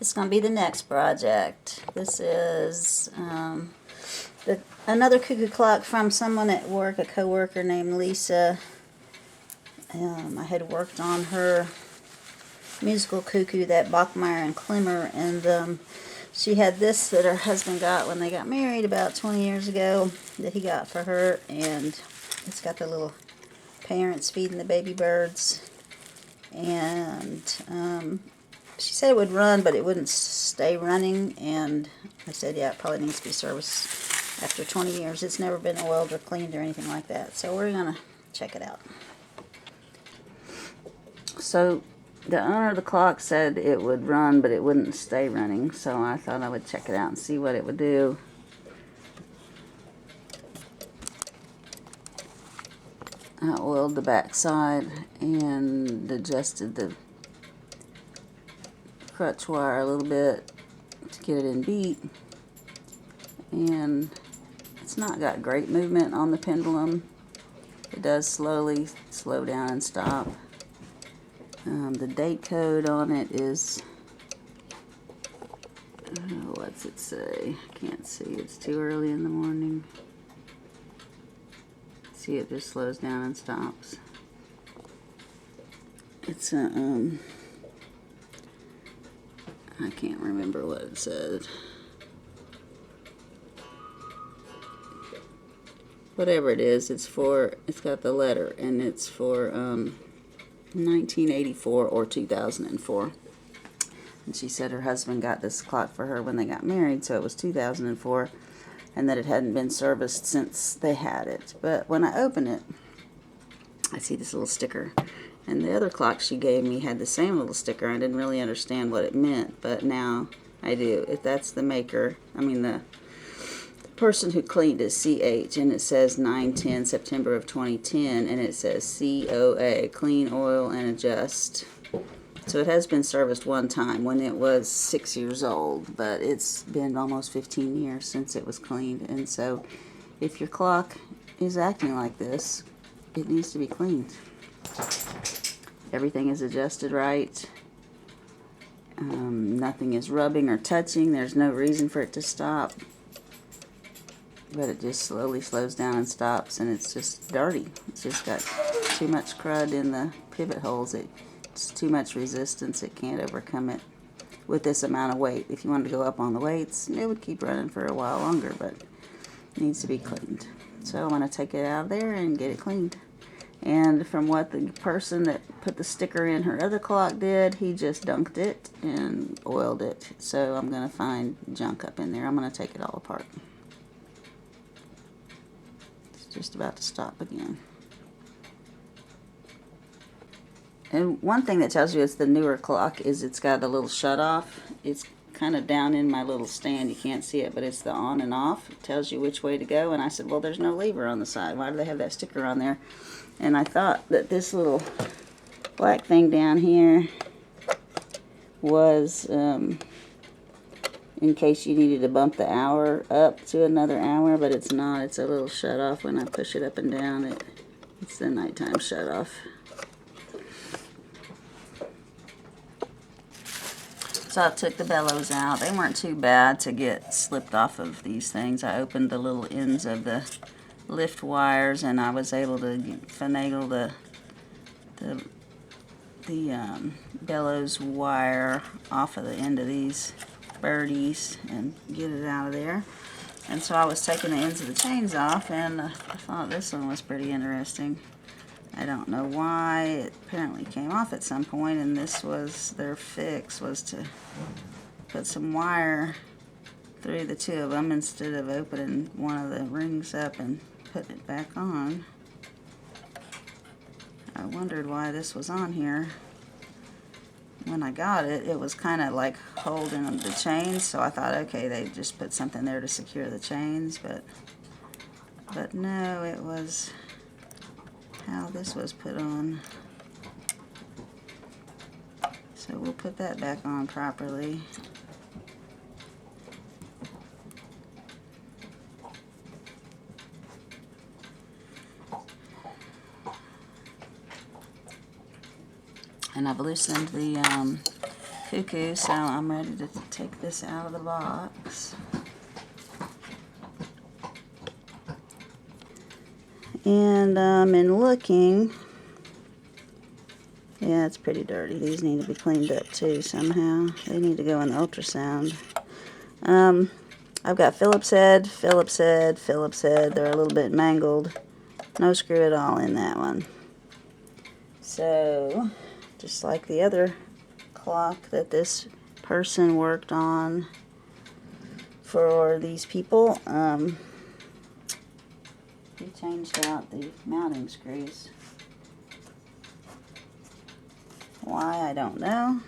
It's going to be the next project. This is another cuckoo clock from someone at work, a coworker named Lisa. I had worked on her musical cuckoo, that Bachmeyer and Klimmer, and she had this that her husband got when they got married about 20 years ago that he got for her, and it's got the little parents feeding the baby birds, and she said it would run, but it wouldn't stay running, and I said, yeah, it probably needs to be serviced after 20 years. It's never been oiled or cleaned or anything like that, so we're going to check it out. So the owner of the clock said it would run, but it wouldn't stay running, so I thought I would check it out and see what it would do. I oiled the back side and adjusted the crutch wire a little bit to get it in beat, and it's not got great movement on the pendulum. It does slowly slow down and stop. The date code on it is, what's it say? Can't see, it's too early in the morning. See, it just slows down and stops. It's a I can't remember what it said. Whatever it is, it's got the letter, and it's for 1984 or 2004. And she said her husband got this clock for her when they got married, so it was 2004, and that it hadn't been serviced since they had it. But when I open it, I see this little sticker. And the other clock she gave me had the same little sticker. I didn't really understand what it meant, but now I do. If that's the maker, the person who cleaned is CH, and it says 9/10 September of 2010, and it says COA, clean, oil, and adjust. So it has been serviced one time when it was 6 years old, but it's been almost 15 years since it was cleaned. And so if your clock is acting like this, it needs to be cleaned. Everything is adjusted right. Nothing is rubbing or touching. There's no reason for it to stop. But it just slowly slows down and stops, and it's just dirty. It's just got too much crud in the pivot holes. It's too much resistance. It can't overcome it with this amount of weight. If you wanted to go up on the weights, it would keep running for a while longer, but it needs to be cleaned. So I'm going to take it out of there and get it cleaned. And from what the person that put the sticker in her other clock did, he just dunked it and oiled it. So I'm going to find junk up in there. I'm going to take it all apart. It's just about to stop again. And one thing that tells you it's the newer clock is it's got a little shut off. It's kind of down in my little stand. You can't see it, but it's the on and off. It tells you which way to go. And I said, well, there's no lever on the side. Why do they have that sticker on there? And I thought that this little black thing down here was in case you needed to bump the hour up to another hour, but it's not. It's a little shut off. When I push it up and down, it's the nighttime shut off. So I took the bellows out. They weren't too bad to get slipped off of these things. I opened the little ends of the lift wires, and I was able to finagle the bellows wire off of the end of these birdies and get it out of there. And so I was taking the ends of the chains off, and I thought this one was pretty interesting. I don't know why. It apparently came off at some point, and this was their fix, was to put some wire through the two of them instead of opening one of the rings up and putting it back on. I wondered why this was on here. When I got it, it was kind of like holding the chains, so I thought, okay, they just put something there to secure the chains, but no, it was how this was put on. So we'll put that back on properly. And I've loosened the Cuckoo, so I'm ready to take this out of the box. And in looking, yeah, it's pretty dirty. These need to be cleaned up too somehow. They need to go in the ultrasound. I've got Phillips head, Phillips head, Phillips head. They're a little bit mangled. No screw at all in that one. So, just like the other clock that this person worked on for these people, he changed out the mounting screws. Why, I don't know.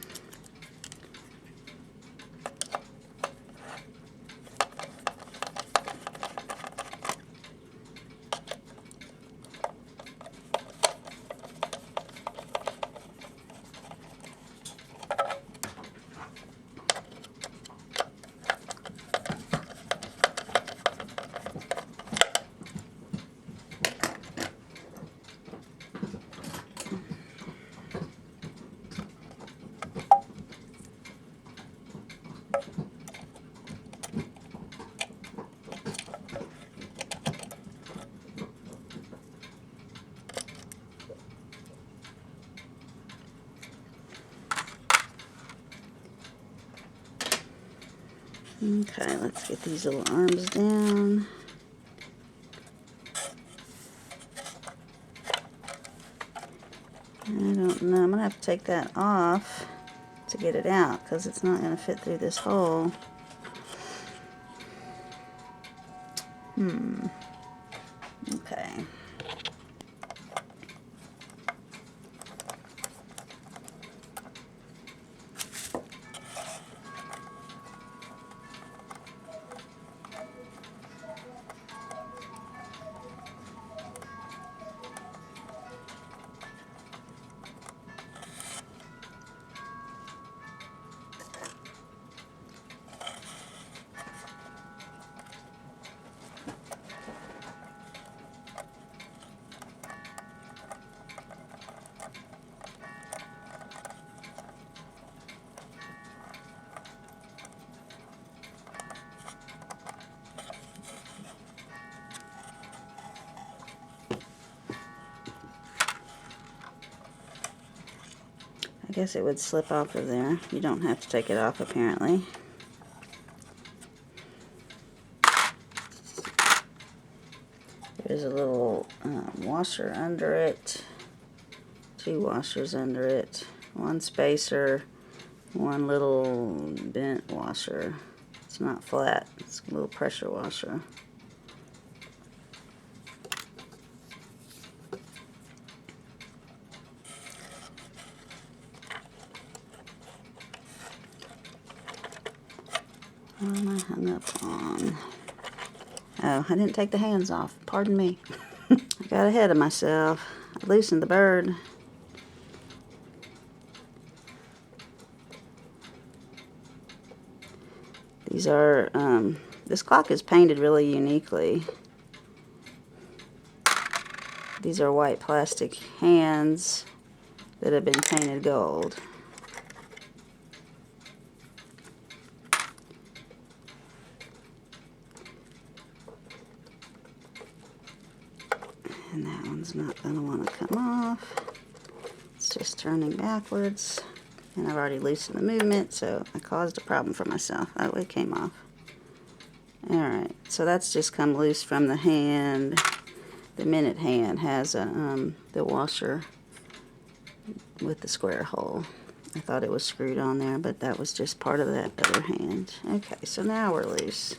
Okay, let's get these little arms down. I don't know, I'm going to have to take that off to get it out because it's not going to fit through this hole. Okay. I guess it would slip off of there. You don't have to take it off apparently. There's a little washer under it, 2 washers under it, 1 spacer, 1 little bent washer. It's not flat, it's a little pressure washer. What am I hung up on? Oh, I didn't take the hands off. Pardon me. I got ahead of myself. I loosened the bird. These are, this clock is painted really uniquely. These are white plastic hands that have been painted gold. And that one's not going to want to come off. It's just turning backwards. And I've already loosened the movement, so I caused a problem for myself. Oh, it came off. Alright, so that's just come loose from the hand. The minute hand has a, the washer with the square hole. I thought it was screwed on there, but that was just part of that other hand. Okay, so now we're loose.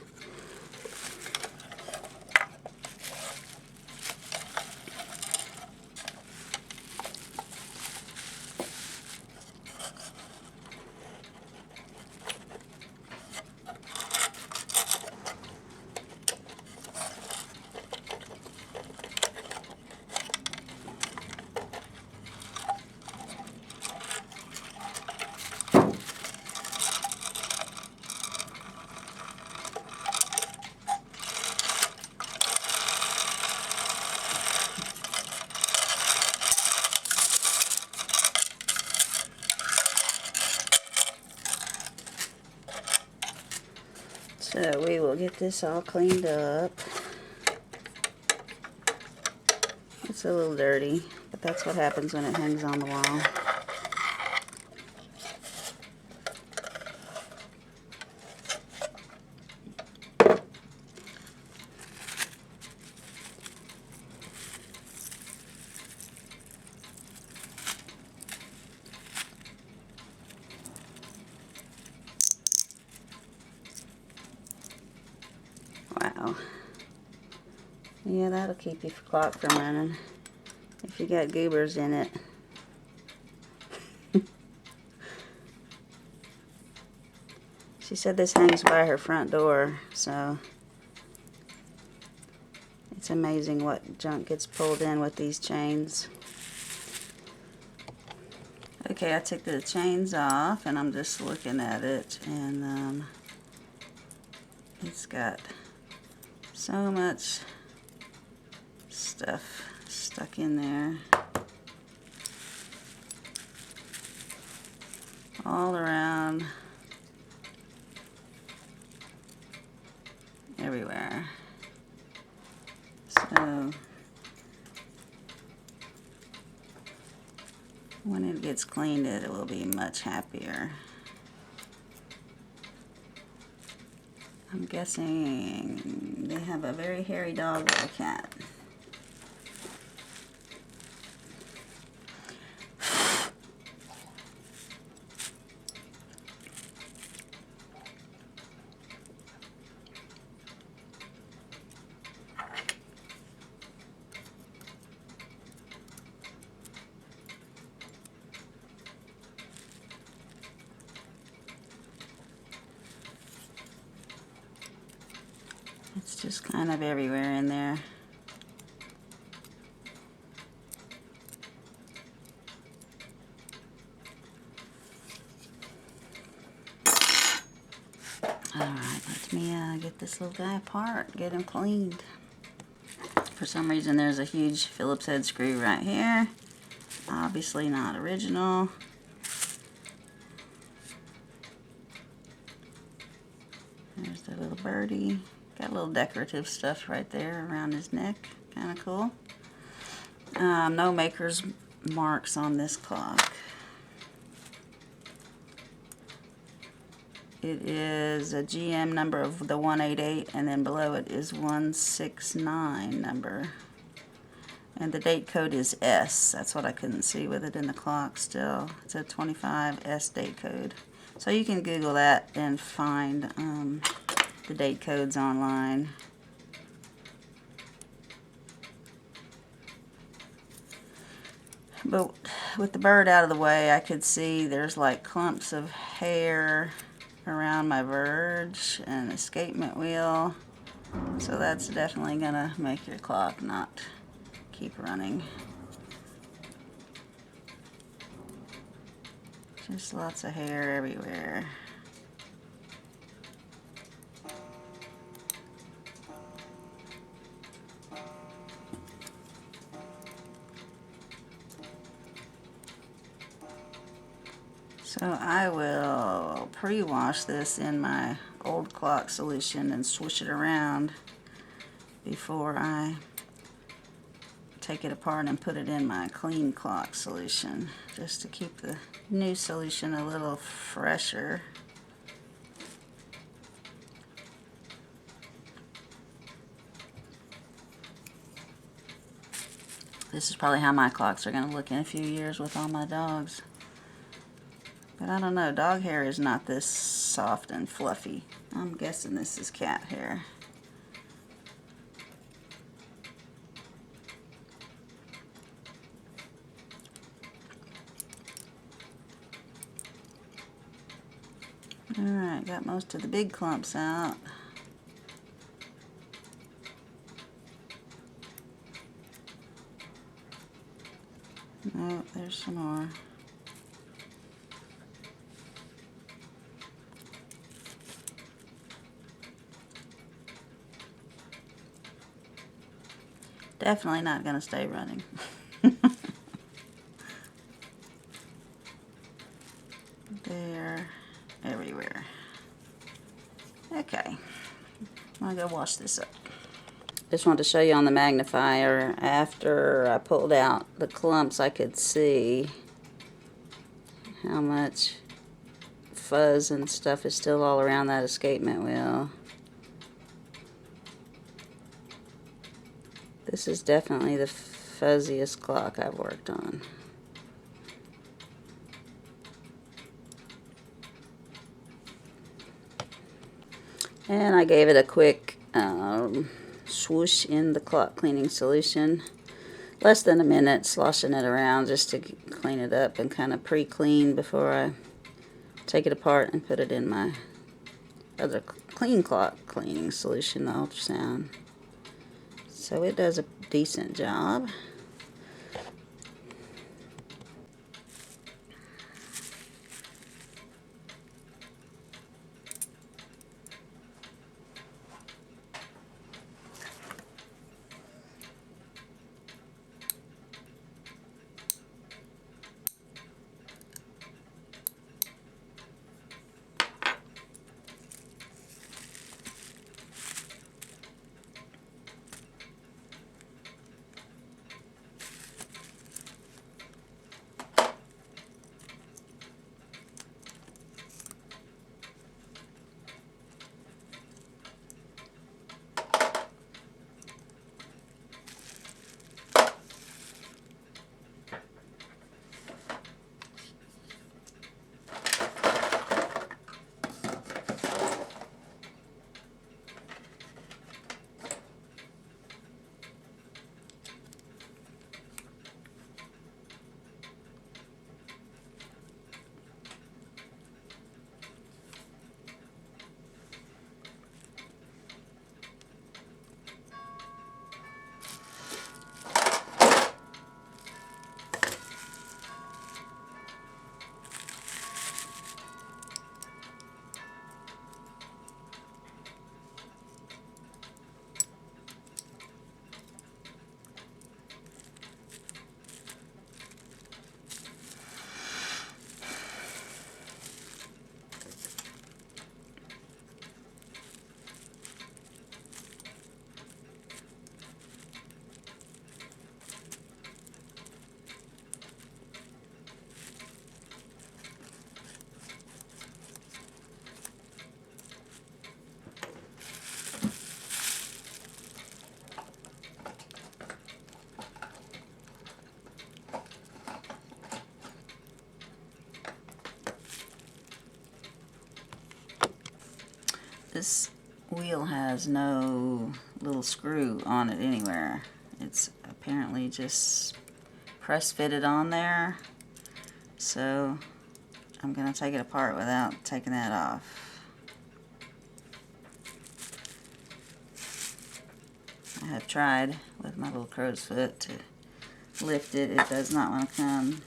So we will get this all cleaned up. It's a little dirty, but that's what happens when it hangs on the wall. Wow. Yeah, that'll keep your clock from running if you got goobers in it. She said this hangs by her front door, so it's amazing what junk gets pulled in with these chains. Okay, I took the chains off and I'm just looking at it, and it's got so much stuff stuck in there all around, everywhere. So when it gets cleaned, it will be much happier. I'm guessing they have a very hairy dog or a cat. It's just kind of everywhere in there. Alright, let me get this little guy apart, get him cleaned. For some reason there's a huge Phillips head screw right here. Obviously not original. There's the little birdie. Got little decorative stuff right there around his neck. Kind of cool. No maker's marks on this clock. It is a GM number of the 188, and then below it is 169 number. And the date code is S. That's what I couldn't see with it in the clock still. It's a 25S date code. So you can Google that and find the date codes online. But with the bird out of the way, I could see there's like clumps of hair around my verge and escapement wheel. So that's definitely gonna make your clock not keep running. Just lots of hair everywhere. So I will pre-wash this in my old clock solution and swish it around before I take it apart and put it in my clean clock solution, just to keep the new solution a little fresher. This is probably how my clocks are going to look in a few years with all my dogs. But I don't know, dog hair is not this soft and fluffy. I'm guessing this is cat hair. Alright, got most of the big clumps out. Oh, there's some more. Definitely not going to stay running. There, everywhere. Okay. I'm gonna go wash this up. Just wanted to show you on the magnifier, after I pulled out the clumps, I could see how much fuzz and stuff is still all around that escapement wheel. This is definitely the fuzziest clock I've worked on. And I gave it a quick swoosh in the clock cleaning solution. Less than a minute, sloshing it around just to clean it up and kind of pre-clean before I take it apart and put it in my other clean clock cleaning solution, the ultrasound. So it does a decent job. This wheel has no little screw on it anywhere. It's apparently just press fitted on there. So I'm going to take it apart without taking that off. I have tried with my little crow's foot to lift it. It does not want to come.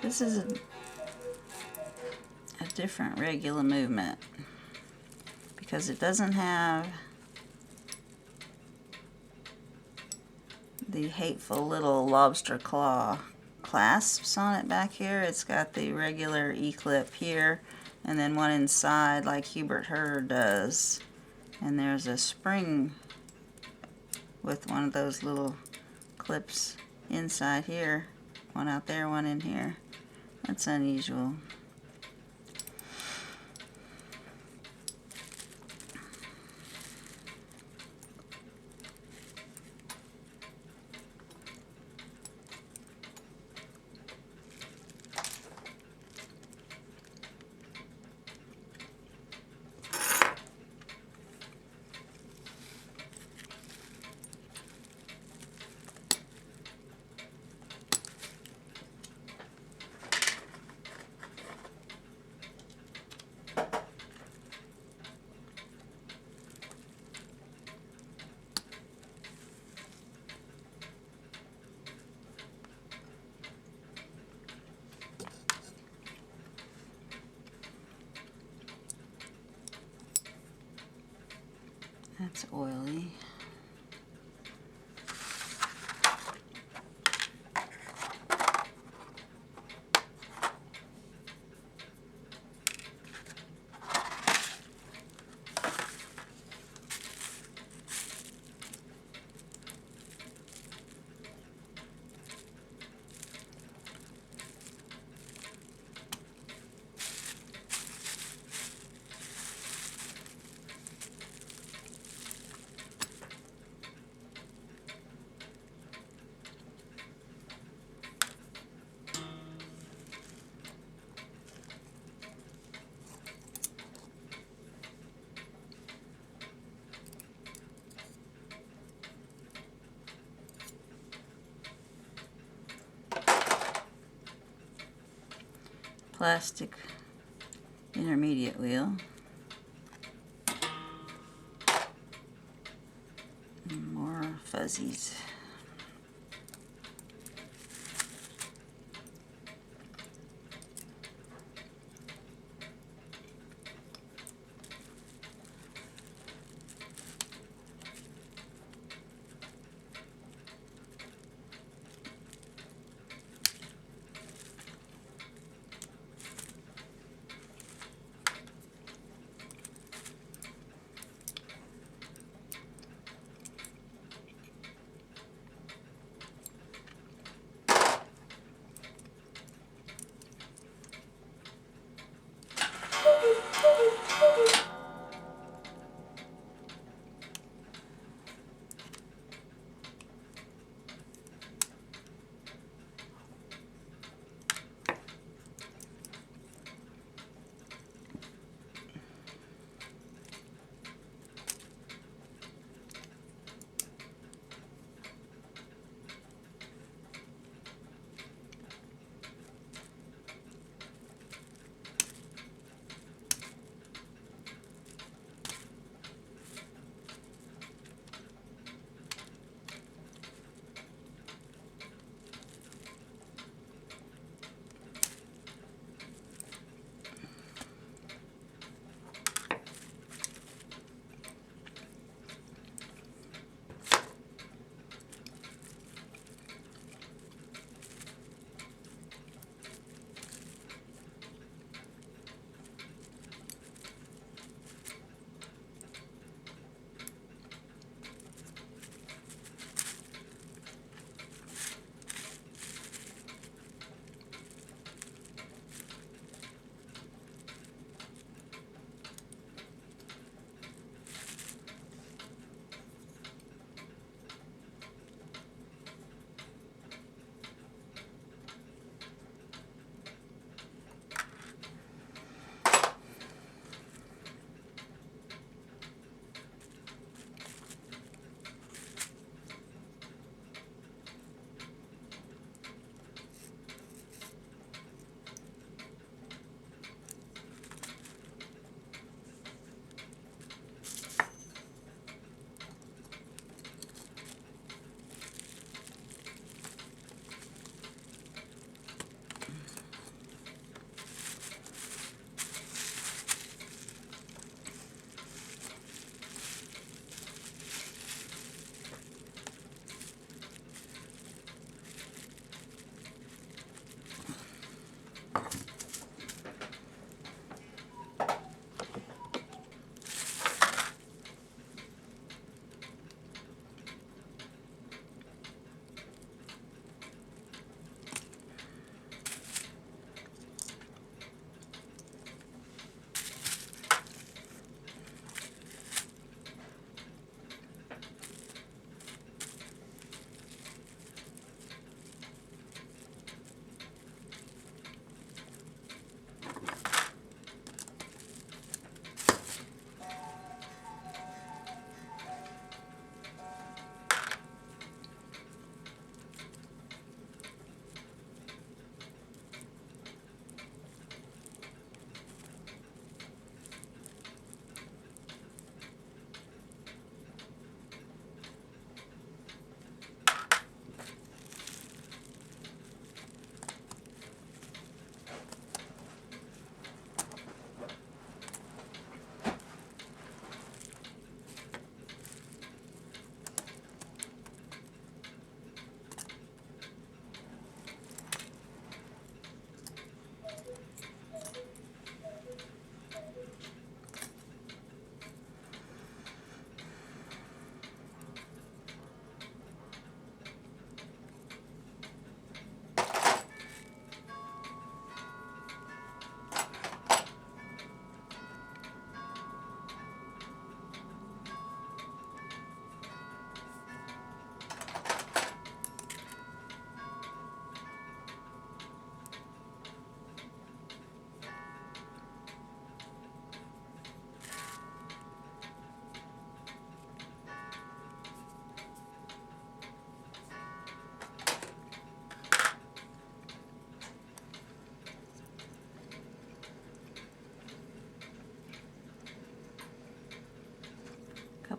This is a different Regula movement because it doesn't have the hateful little lobster claw clasps on it back here. It's got the regular E-clip here and then one inside like Hubert Hurd does. And there's a spring with one of those little clips inside here. One out there, one in here. That's unusual. That's oily. Plastic intermediate wheel. And more fuzzies.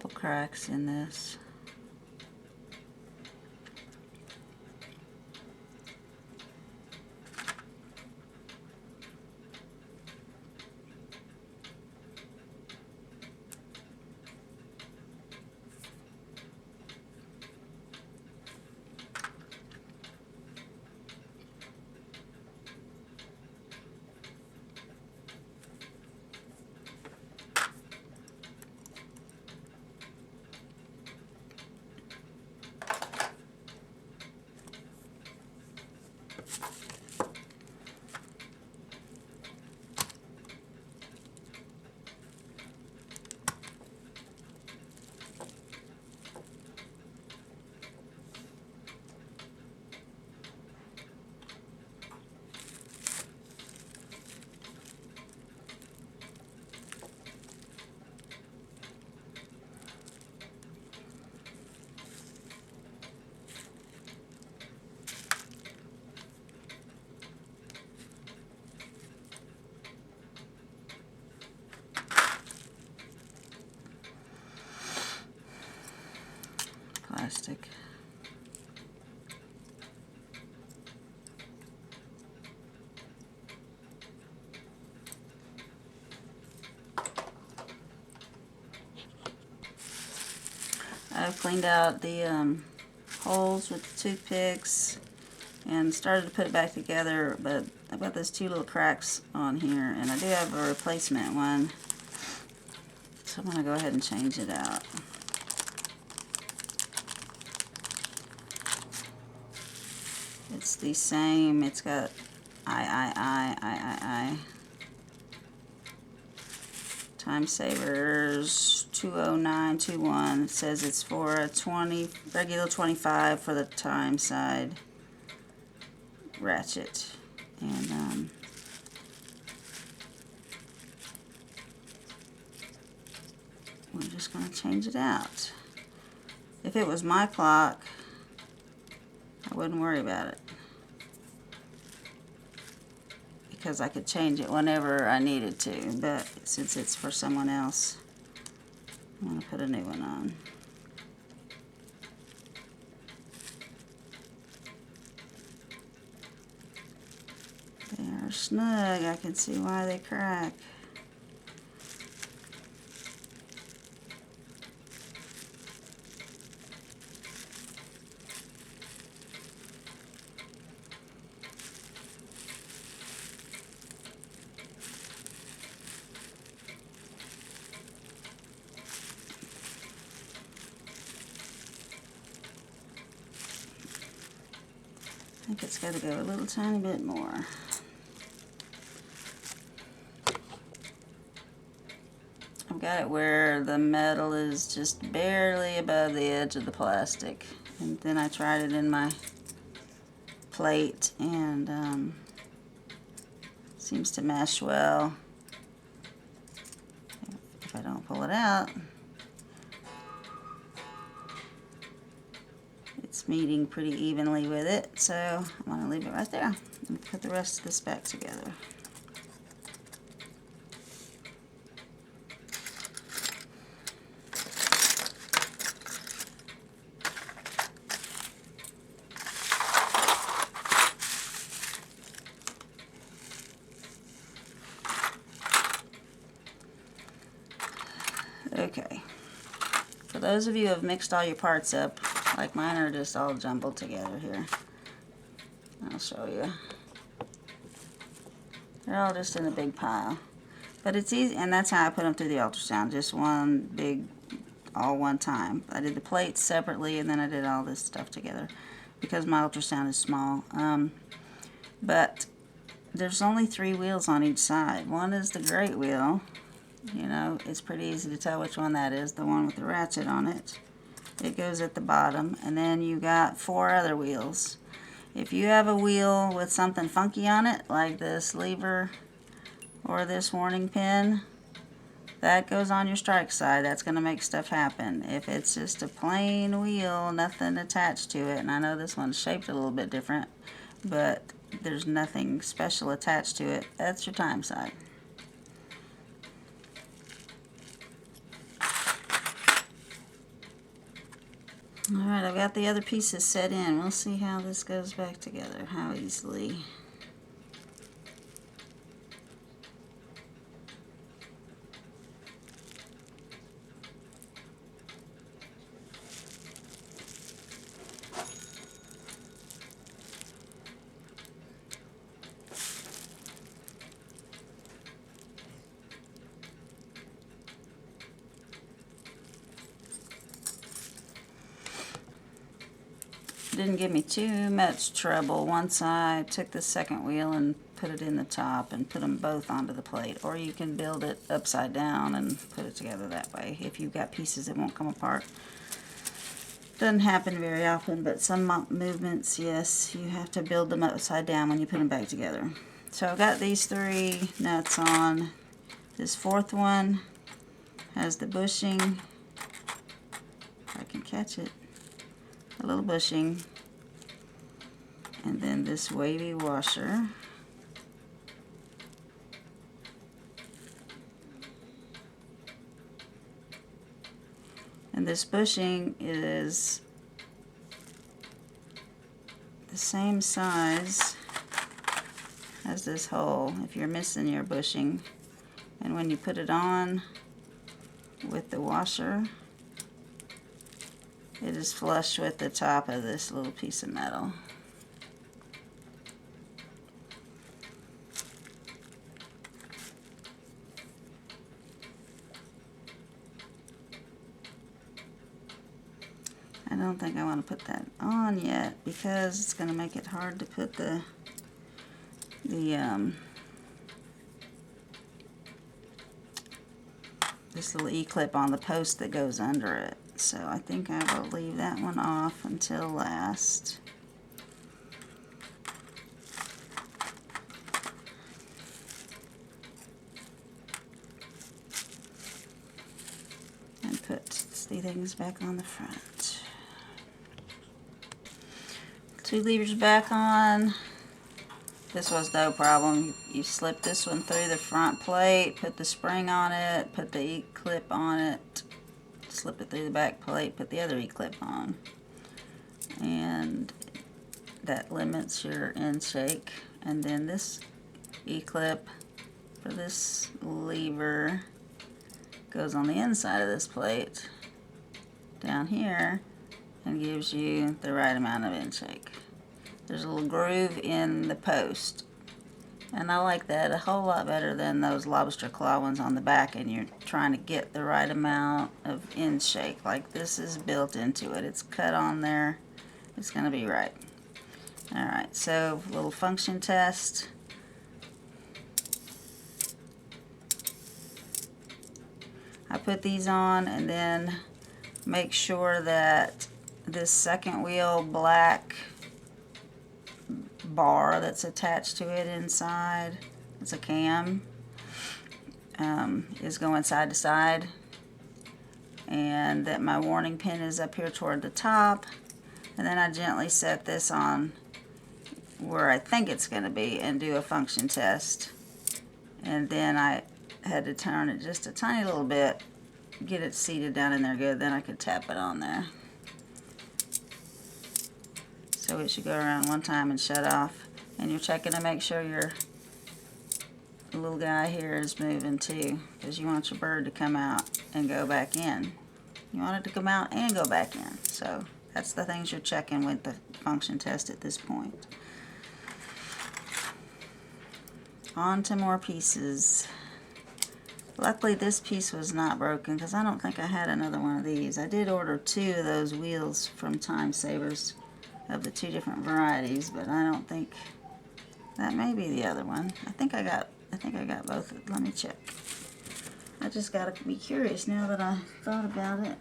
couple cracks in this. Plastic. I've cleaned out the holes with the toothpicks and started to put it back together, but I've got those two little cracks on here, and I do have a replacement one, so I'm going to go ahead and change it out. It's the same, it's got I. Time Savers 20921. It says it's for a 20, regular 25 for the time side ratchet. And we're just going to change it out. If it was my clock, I wouldn't worry about it, because I could change it whenever I needed to, but since it's for someone else, I'm going to put a new one on. They are snug. I can see why they crack. I think it's got to go a little tiny bit more. I've got it where the metal is just barely above the edge of the plastic. And then I tried it in my plate, and seems to mesh well. If I don't pull it out, it's meeting pretty evenly with it, so I'm going to leave it right there and put the rest of this back together. Okay, for those of you who have mixed all your parts up, like mine are just all jumbled together here, I'll show you. They're all just in a big pile. But it's easy, and that's how I put them through the ultrasound, just one big, all one time. I did the plates separately, and then I did all this stuff together because my ultrasound is small. But there's only 3 wheels on each side. One is the great wheel. You know, it's pretty easy to tell which one that is, the one with the ratchet on it. It goes at the bottom, and then you got 4 other wheels. If you have a wheel with something funky on it, like this lever or this warning pin, that goes on your strike side. That's going to make stuff happen. If it's just a plain wheel, nothing attached to it, and I know this one's shaped a little bit different, but there's nothing special attached to it, that's your time side. Alright, I've got the other pieces set in. We'll see how this goes back together, how easily. Didn't give me too much trouble once I took the second wheel and put it in the top and put them both onto the plate. Or you can build it upside down and put it together that way if you've got pieces that won't come apart. Doesn't happen very often, but some movements, yes, you have to build them upside down when you put them back together. So I've got these 3 nuts on. This 4th one has the bushing, if I can catch it, a little bushing, and then this wavy washer. And this bushing is the same size as this hole if you're missing your bushing. And when you put it on with the washer, it is flush with the top of this little piece of metal. I don't think I want to put that on yet because it's going to make it hard to put this little E-clip on the post that goes under it. So I think I will leave that one off until last. And put the things back on the front. 2 levers back on. This was no problem. You slip this one through the front plate, put the spring on it, put the E-clip on it, slip it through the back plate, put the other E-clip on. And that limits your end shake. And then this E-clip for this lever goes on the inside of this plate down here and gives you the right amount of end shake. There's a little groove in the post, and I like that a whole lot better than those lobster claw ones on the back, and you're trying to get the right amount of end shake. Like this is built into it. It's cut on there. It's going to be right. Alright, so a little function test. I put these on and then make sure that this second wheel black bar that's attached to it inside, it's a cam, is going side to side, and that my warning pin is up here toward the top, and then I gently set this on where I think it's going to be and do a function test. And then I had to turn it just a tiny little bit, get it seated down in there good, then I could tap it on there. So it should go around one time and shut off. And you're checking to make sure your little guy here is moving too, because you want your bird to come out and go back in. You want it to come out and go back in. So that's the things you're checking with the function test at this point. On to more pieces. Luckily this piece was not broken because I don't think I had another one of these. I did order 2 of those wheels from Time Savers of the 2 different varieties, but I don't think that may be the other one. I think I got both. Let me check. I just gotta be curious now that I thought about it.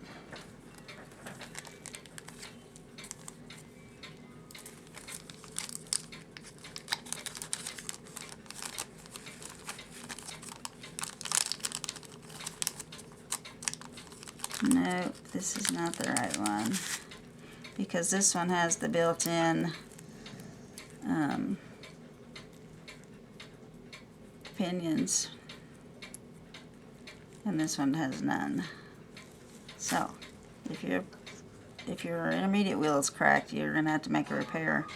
Nope, this is not the right one, because this one has the built-in pinions, and this one has none. So if you're if your intermediate wheel is cracked, you're going to have to make a repair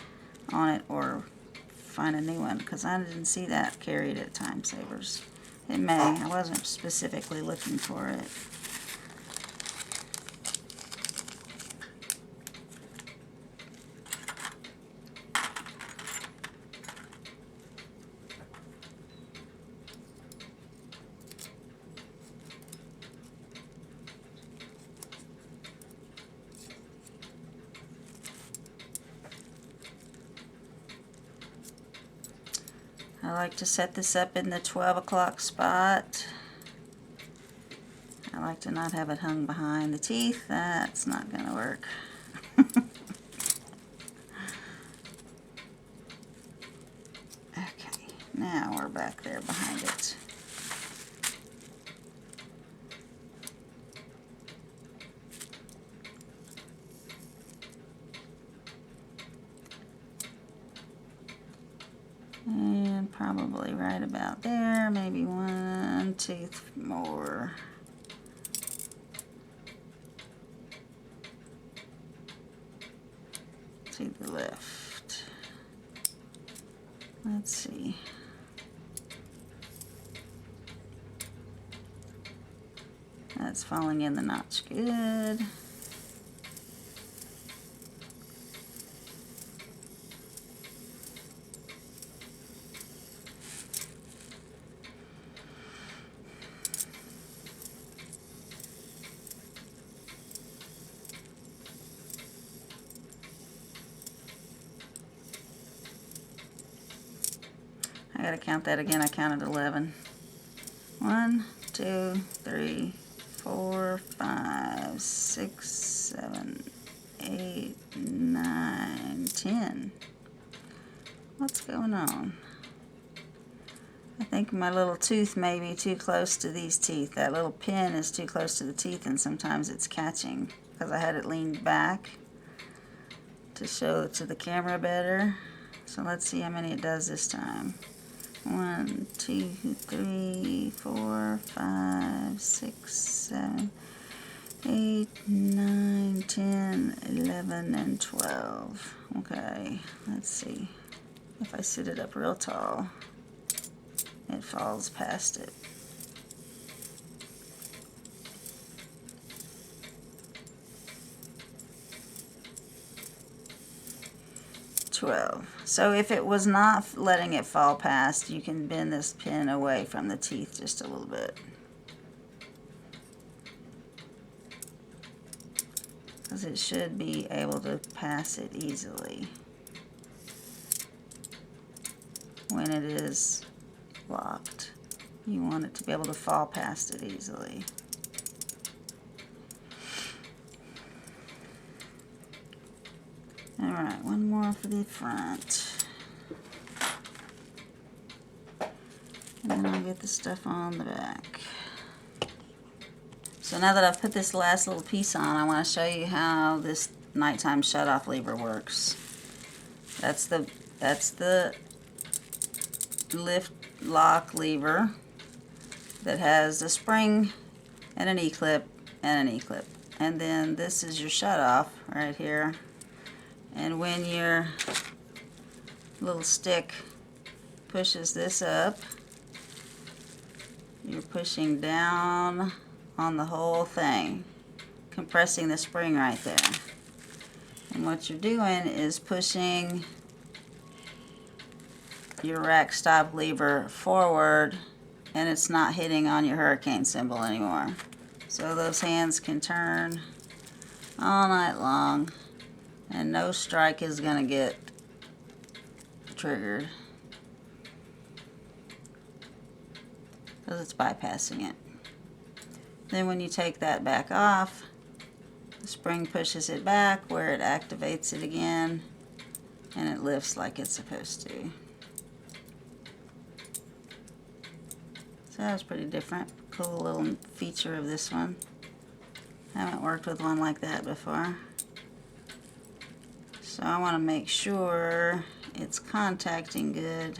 on it or find a new one, because I didn't see that carried at Time Savers. It may. I wasn't specifically looking for it. I like to set this up in the 12 o'clock spot. I like to not have it hung behind the teeth. That's not going to work. Okay, now we're back there behind it. And probably right about there, maybe one tooth more. To the left. Let's see. That's falling in the notch good. I gotta count that again. I counted 11. 1, 2, 3, 4, 5, 6, 7, 8, 9, 10. What's going on? I think my little tooth may be too close to these teeth. That little pin is too close to the teeth, and sometimes it's catching because I had it leaned back to show to the camera better. So let's see how many it does this time. 1, 2, 3, 4, 5, 6, 7, 8, 9, 10, 11, and 12. Okay, let's see. If I sit it up real tall, it falls past it. So if it was not letting it fall past, you can bend this pin away from the teeth just a little bit. Because it should be able to pass it easily when it is locked. You want it to be able to fall past it easily. Alright, one more for the front. And then I'll get the stuff on the back. So now that I've put this last little piece on, I want to show you how this nighttime shutoff lever works. That's the lift lock lever that has a spring and an E-clip and an E-clip. And then this is your shutoff right here. And when your little stick pushes this up, you're pushing down on the whole thing, compressing the spring right there. And what you're doing is pushing your rack stop lever forward, and it's not hitting on your hurricane symbol anymore. So those hands can turn all night long, and no strike is going to get triggered because it's bypassing it. Then when you take that back off, the spring pushes it back where it activates it again, and it lifts like it's supposed to. So that was pretty different. Cool little feature of this one. I haven't worked with one like that before. So I want to make sure it's contacting good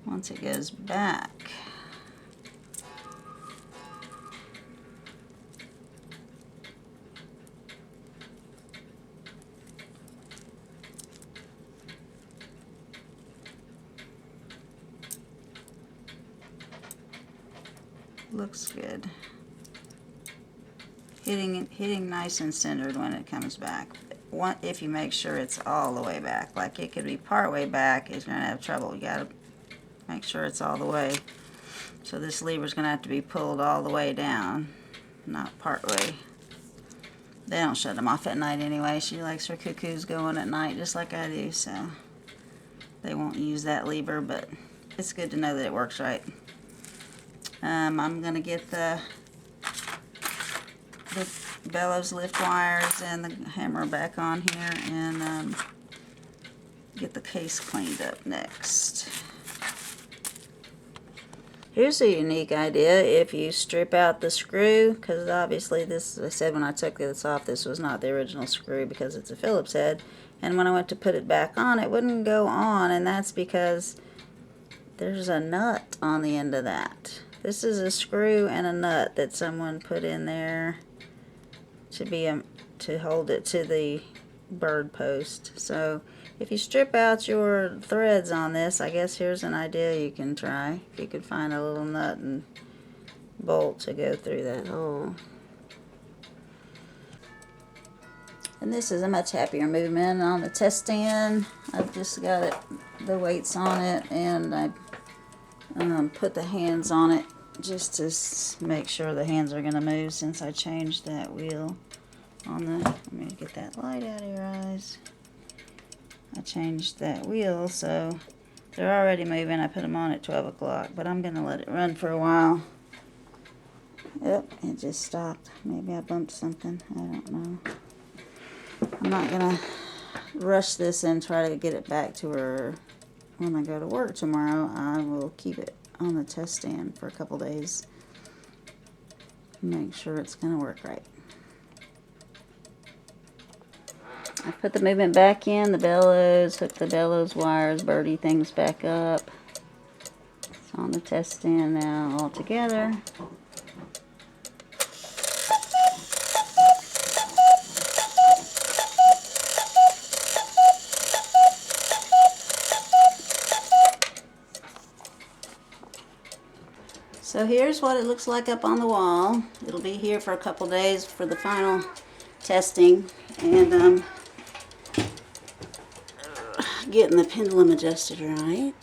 once it goes back. looks good. Hitting nice and centered when it comes back. If you make sure it's all the way back, like it could be part way back, you're gonna have trouble. You gotta make sure it's all the way. So this lever's gonna have to be pulled all the way down, not part way. They don't shut them off at night anyway. She likes her cuckoos going at night just like I do, so they won't use that lever, but it's good to know that it works right. I'm gonna get the bellows lift wires and the hammer back on here and get the case cleaned up next. Here's a unique idea. If you strip out the screw, because obviously this, I said when I took this off, this was not the original screw because it's a Phillips head, and when I went to put it back on, it wouldn't go on, and that's because there's a nut on the end of that. This is a screw and a nut that someone put in there to hold it to the bird post. So if you strip out your threads on this, I guess here's an idea you can try. If you could find a little nut and bolt to go through that hole. And this is a much happier movement on the test stand. I've just got it, the weights on it, and I put the hands on it just to make sure the hands are going to move since I changed that wheel on the, let me get that light out of your eyes. I changed that wheel so they're already moving. I put them on at 12 o'clock, but I'm going to let it run for a while. Yep, it just stopped. Maybe I bumped something. I don't know. I'm not going to rush this and try to get it back to her when I go to work tomorrow. I will keep it on the test stand for a couple days. Make sure it's going to work right. I put the movement back in, the bellows, hook the bellows wires, birdie things back up. It's on the test stand now all together. So here's what it looks like up on the wall. It'll be here for a couple days for the final testing, and getting the pendulum adjusted right.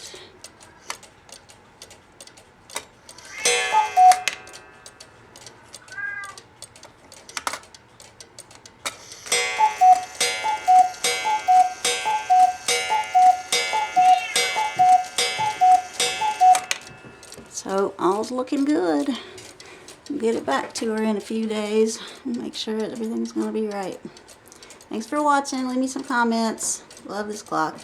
So all's looking good. I'll get it back to her in a few days and make sure everything's going to be right. Thanks for watching. Leave me some comments. Love this clock.